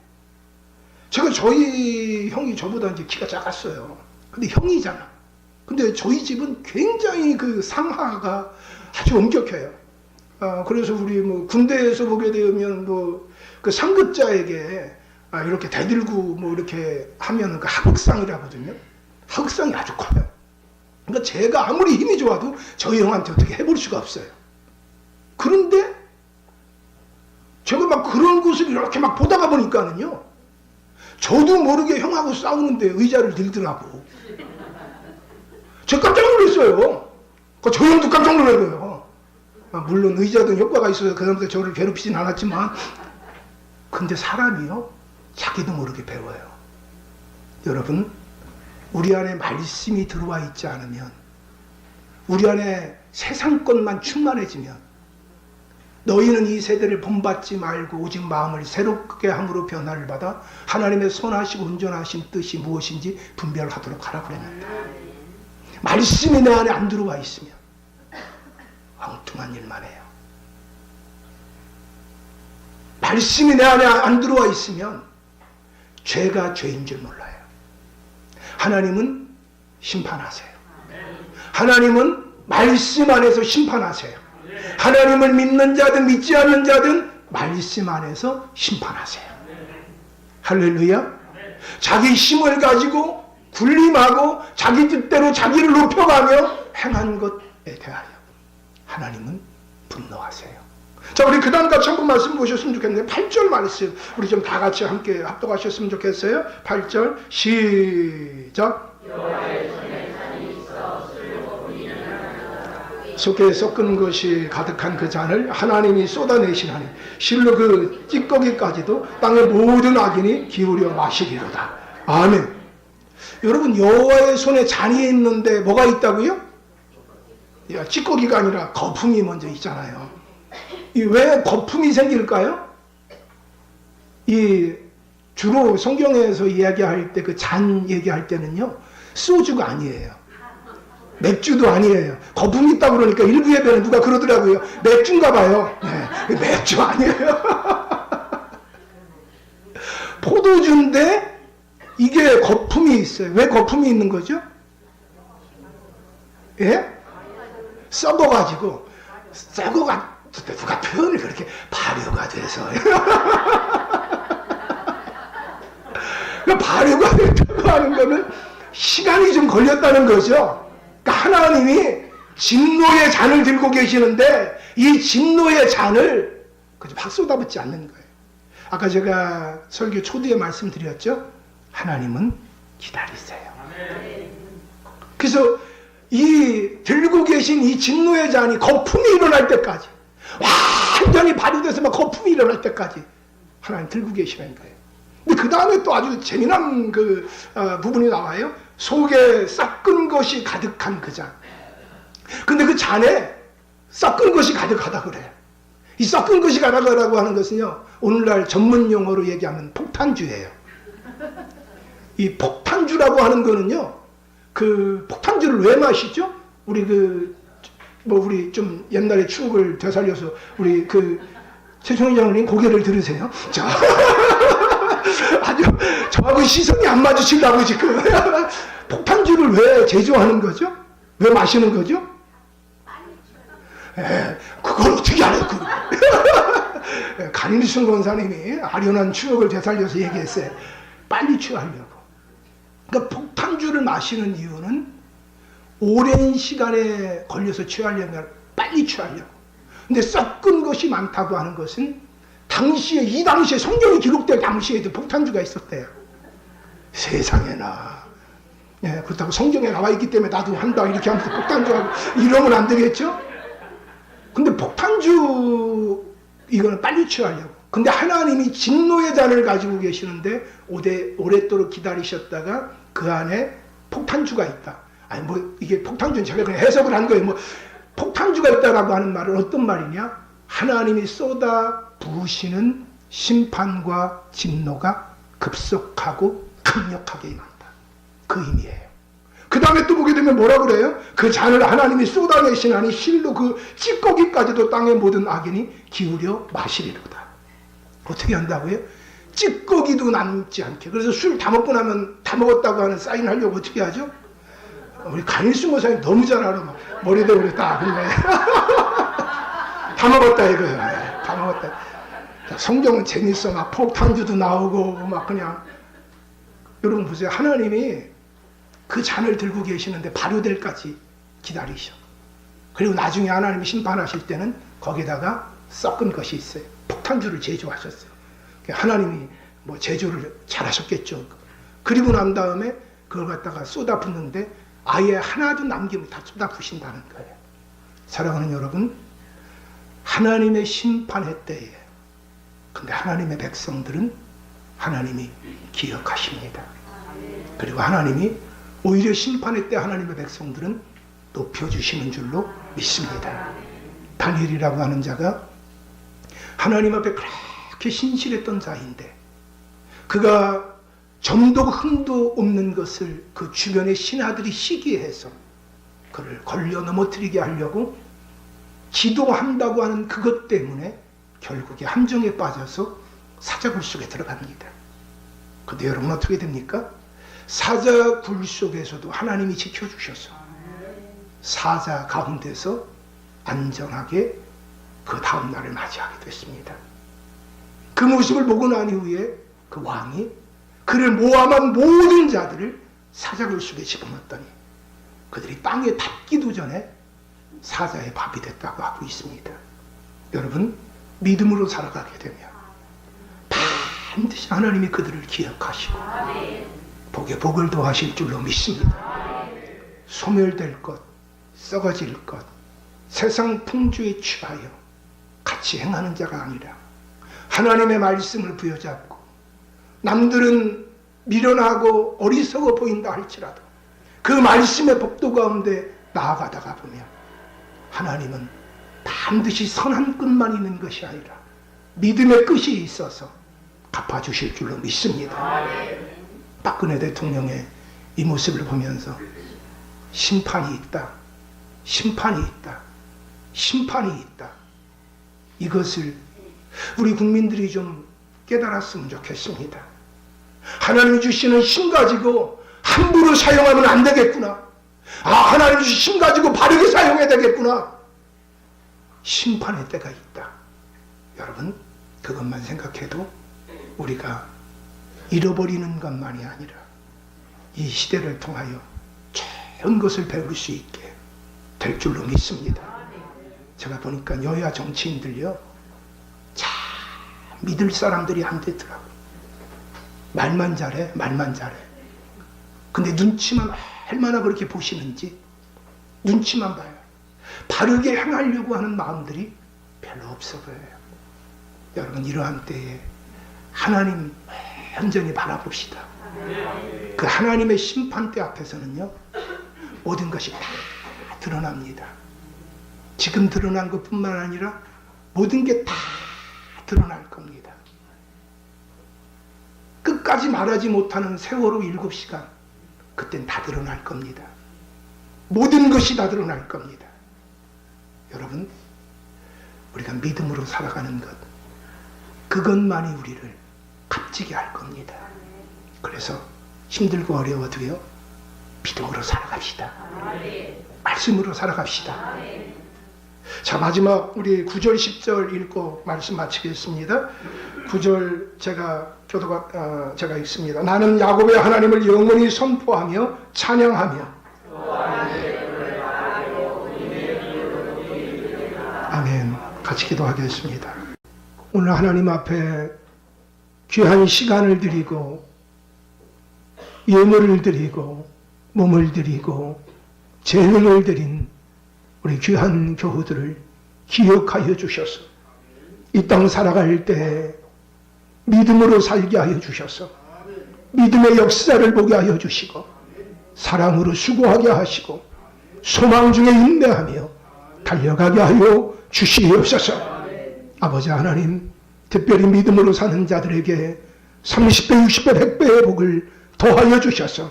제가 저희 형이 저보다 이제 키가 작았어요. 근데 형이잖아. 근데 저희 집은 굉장히 그 상하가 아주 엄격해요. 그래서 우리 뭐 군대에서 보게 되면 뭐 그 상급자에게 이렇게 대들고 뭐 이렇게 하면은 그 하극상이라고 하거든요. 하극상이 아주 커요. 그러니까 제가 아무리 힘이 좋아도 저희 형한테 어떻게 해볼 수가 없어요. 그런데 제가 막 그런 것을 이렇게 막 보다가 보니까는요, 저도 모르게 형하고 싸우는데 의자를 들더라고. 제가 깜짝 놀랐어요. 저 형도 깜짝 놀라고요. 물론 의자든 효과가 있어서 그 다음부터 저를 괴롭히진 않았지만, 근데 사람이요, 자기도 모르게 배워요. 여러분, 우리 안에 말씀이 들어와 있지 않으면, 우리 안에 세상 것만 충만해지면, 너희는 이 세대를 본받지 말고 오직 마음을 새롭게 함으로 변화를 받아 하나님의 선하시고 온전하신 뜻이 무엇인지 분별하도록 하라 그랬는데, 말씀이 내 안에 안 들어와 있으면 엉뚱한 일만 해요. 말씀이 내 안에 안 들어와 있으면 죄가 죄인 줄 몰라요. 하나님은 심판하세요. 하나님은 말씀 안에서 심판하세요. 하나님을 믿는 자든 믿지 않는 자든 말씀 안에서 심판하세요. 할렐루야. 자기 힘을 가지고 군림하고 자기 뜻대로 자기를 높여가며 행한 것에 대하여 하나님은 분노하세요. 자, 우리 그 다음 같이 한번 말씀 보셨으면 좋겠네요. 8절 말씀 우리 좀 다 같이 함께 합독하셨으면 좋겠어요. 8절 시작. 속에 섞은 것이 가득한 그 잔을 하나님이 쏟아내시나니 실로 그 찌꺼기까지도 땅의 모든 악인이 기울여 마시리로다. 아멘. 여러분, 여호와의 손에 잔이 있는데 뭐가 있다고요? 찌꺼기가 아니라 거품이 먼저 있잖아요. 왜 거품이 생길까요? 주로 성경에서 이야기할 때 그 잔 얘기할 때는요, 소주가 아니에요. 맥주도 아니에요. 거품이 있다고 그러니까 일부 예배는 누가 그러더라고요. 맥주인가 봐요. 네, 맥주 아니에요. 포도주인데 이게 거품이 있어요. 왜 거품이 있는 거죠? 예? 썩어가지고, 누가 표현을 그렇게 발효가 돼서. 발효가 됐다고 하는 거는 시간이 좀 걸렸다는 거죠. 그러니까 하나님이 진노의 잔을 들고 계시는데 이 진노의 잔을 그저 막 쏟아붓지 않는 거예요. 아까 제가 설교 초두에 말씀드렸죠. 하나님은 기다리세요. 그래서 이 들고 계신 이 진노의 잔이 거품이 일어날 때까지, 완전히 발효돼서 막 거품이 일어날 때까지 하나님 들고 계시는 거예요. 근데 그 다음에 또 아주 재미난 부분이 나와요. 속에 섞은 것이 가득한 그 잔. 근데 그 잔에 섞은 것이 가득하다 그래요. 이 섞은 것이 가득하다고 하는 것은요, 오늘날 전문 용어로 얘기하면 폭탄주예요. 이 폭탄주라고 하는 거는요, 그 폭탄주를 왜 마시죠? 우리 우리 좀 옛날의 추억을 되살려서 우리 최종희 장로님 고개를 들으세요. 자. 아주 저하고 시선이 안 마주치려고 지금. 폭탄주를 왜 제조하는 거죠? 왜 마시는 거죠? 그걸 어떻게 알아요? 간일순 권사님이 아련한 추억을 되살려서 얘기했어요. 빨리 취하려고. 그러니까 폭탄주를 마시는 이유는 오랜 시간에 걸려서 취하려면 빨리 취하려고. 근데 섞은 것이 많다고 하는 것은 이 당시에 성경이 기록될 당시에도 폭탄주가 있었대요. 세상에나. 예, 그렇다고 성경에 나와 있기 때문에 나도 한다 이렇게 하면서 폭탄주하고 이러면 안 되겠죠? 근데 폭탄주 이거는 빨리 취하려고. 근데 하나님이 진노의 잔을 가지고 계시는데 오랫도록 기다리셨다가 그 안에 폭탄주가 있다. 아니 이게 폭탄주는 제가 그냥 해석을 한 거예요. 폭탄주가 있다라고 하는 말은 어떤 말이냐? 하나님이 쏟아 부으시는 심판과 진노가 급속하고 강력하게 임한다. 그 의미예요. 그 다음에 또 보게 되면 뭐라 그래요? 그 잔을 하나님이 쏟아내시나니 실로 그 찌꺼기까지도 땅의 모든 악인이 기울여 마시리로다. 어떻게 한다고요? 찌꺼기도 남지 않게. 그래서 술 다 먹고 나면 다 먹었다고 하는 사인 하려고 어떻게 하죠? 우리 간일순 모사님 너무 잘 알아. 머리도 그래 딱 그래. 다 먹었다 이거예요. 다 먹었다. 성경은 재밌어. 막 폭탄주도 나오고 막 그냥. 여러분 보세요. 하나님이 그 잔을 들고 계시는데 발효될 까지 기다리셔. 그리고 나중에 하나님이 심판하실 때는 거기다가 섞은 것이 있어요. 폭탄주를 제조하셨어요. 하나님이 뭐 제조를 잘하셨겠죠. 그리고 난 다음에 그걸 갖다가 쏟아붓는데 아예 하나도 남김을 다 쏟아부신다는 거예요. 사랑하는 여러분, 하나님의 심판의 때에 근데 하나님의 백성들은 하나님이 기억하십니다. 그리고 하나님이 오히려 심판의 때 하나님의 백성들은 높여주시는 줄로 믿습니다. 다니엘이라고 하는 자가 하나님 앞에 그렇게 신실했던 자인데 그가 점도 흠도 없는 것을 그 주변의 신하들이 시기해서 그를 걸려 넘어뜨리게 하려고 기도한다고 하는 그것 때문에 결국에 함정에 빠져서 사자굴 속에 들어갑니다. 근데 여러분 어떻게 됩니까? 사자굴 속에서도 하나님이 지켜주셔서 사자 가운데서 안전하게 그 다음 날을 맞이하게 됐습니다. 그 모습을 보고 난 이후에 그 왕이 그를 모함한 모든 자들을 사자굴 속에 집어넣었더니 그들이 땅에 닿기도 전에 사자의 밥이 됐다고 하고 있습니다. 여러분, 믿음으로 살아가게 되면 반드시 하나님이 그들을 기억하시고 복에 복을 더하실 줄로 믿습니다. 소멸될 것, 썩어질 것, 세상 풍조에 취하여 같이 행하는 자가 아니라 하나님의 말씀을 부여잡고 남들은 미련하고 어리석어 보인다 할지라도 그 말씀의 법도 가운데 나아가다가 보면 하나님은 반드시 선한 끝만 있는 것이 아니라 믿음의 끝이 있어서 갚아주실 줄로 믿습니다. 박근혜 대통령의 이 모습을 보면서 심판이 있다, 심판이 있다, 심판이 있다, 이것을 우리 국민들이 좀 깨달았으면 좋겠습니다. 하나님이 주시는 힘 가지고 함부로 사용하면 안 되겠구나. 하나님이 주신 힘 가지고 바르게 사용해야 되겠구나. 심판의 때가 있다. 여러분, 그것만 생각해도 우리가 잃어버리는 것만이 아니라 이 시대를 통하여 좋은 것을 배울 수 있게 될 줄로 믿습니다. 제가 보니까 여야 정치인들요, 참 믿을 사람들이 안 되더라고요. 말만 잘해, 말만 잘해. 근데 눈치만 얼마나 그렇게 보시는지 눈치만 봐요. 바르게 행하려고 하는 마음들이 별로 없어 보여요. 여러분, 이러한 때에 하나님 온전히 바라봅시다. 그 하나님의 심판대 앞에서는요, 모든 것이 다 드러납니다. 지금 드러난 것뿐만 아니라 모든 게 다 드러날 겁니다. 끝까지 말하지 못하는 세월호 7시간, 그땐 다 드러날 겁니다. 모든 것이 다 드러날 겁니다. 여러분, 우리가 믿음으로 살아가는 것, 그것만이 우리를 값지게 할 겁니다. 그래서 힘들고 어려워도요, 믿음으로 살아갑시다. 말씀으로 살아갑시다. 자, 마지막 우리 9절 10절 읽고 말씀 마치겠습니다. 9절 제가 읽습니다. 나는 야곱의 하나님을 영원히 선포하며 찬양하며. 아멘. 같이 기도하겠습니다. 오늘 하나님 앞에 귀한 시간을 드리고 예물을 드리고 몸을 드리고 재능을 드린 우리 귀한 교우들을 기억하여 주셔서 이 땅 살아갈 때 믿음으로 살게 하여 주셔서 믿음의 역사를 보게 하여 주시고 사랑으로 수고하게 하시고 소망 중에 인내하며 달려가게 하여 주시옵소서. 아버지 하나님, 특별히 믿음으로 사는 자들에게 30배, 60배, 100배의 복을 더하여 주셔서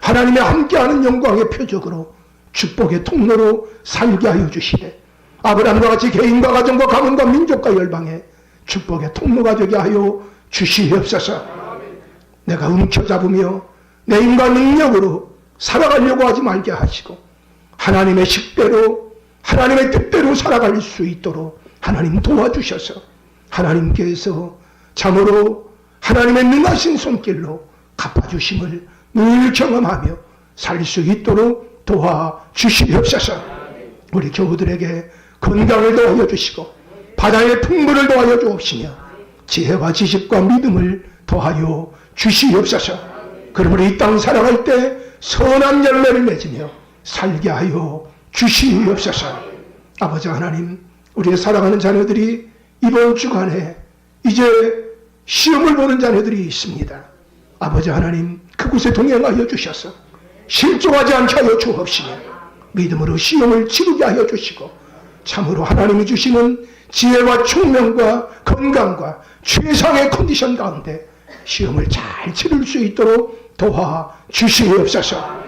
하나님의 함께하는 영광의 표적으로 축복의 통로로 살게 하여 주시되 아브라함과 같이 개인과 가정과 가문과 민족과 열방에 축복의 통로가 되게 하여 주시옵소서. 내가 움켜잡으며 내 인간 능력으로 살아가려고 하지 말게 하시고 하나님의 식대로 하나님의 뜻대로 살아갈 수 있도록 하나님 도와주셔서 하나님께서 참으로 하나님의 능하신 손길로 갚아주심을 늘 경험하며 살 수 있도록 도와주시옵소서. 우리 교우들에게 건강을 더하여 주시고 바다의 풍물을 더하여 주옵시며 지혜와 지식과 믿음을 더하여 주시옵소서. 그러므로 이 땅 살아갈 때 선한 열매를 맺으며 살게 하여 주시옵소서. 아버지 하나님, 우리의 사랑하는 자녀들이 이번 주간에 이제 시험을 보는 자녀들이 있습니다. 아버지 하나님, 그곳에 동행하여 주셔서 실족하지 않게 하여 주옵시며 믿음으로 시험을 치르게 하여 주시고 참으로 하나님이 주시는 지혜와 총명과 건강과 최상의 컨디션 가운데 시험을 잘 치를 수 있도록 도와 주시옵소서.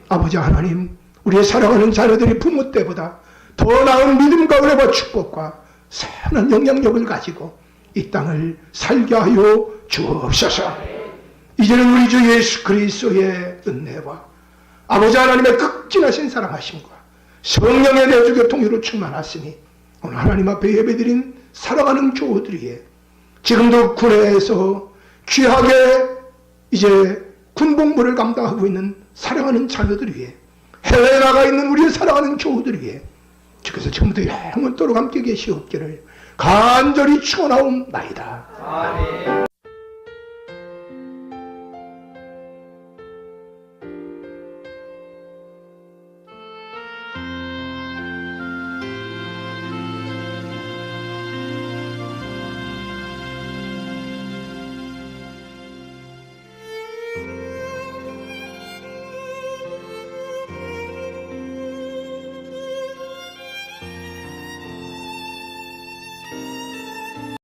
아버지 하나님, 우리의 사랑하는 자녀들이 부모 때보다 더 나은 믿음과 은혜와 축복과 선한 영향력을 가지고 이 땅을 살게 하여 주옵소서. 이제는 우리 주 예수 그리스도의 은혜와 아버지 하나님의 극진하신 사랑하심과 성령의 내주 교통으로 충만하시니 오늘 하나님 앞에 예배드린 사랑하는 교우들이에 지금도 군에서 귀하게 이제 군복무를 감당하고 있는 사랑하는 자녀들 위해 해외에 나가 있는 우리의 사랑하는 교우들 위해 주께서 지금부터 영원토록 함께 계시옵기를 간절히 축원하옵나이다. 아멘.